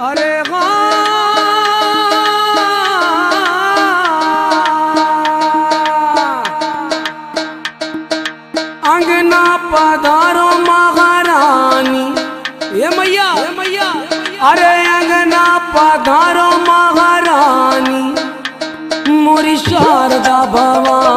अरे अंगना पधारो महारानी ये मैया अरे अंगना पधारो महारानी मोरी शारदा भवानी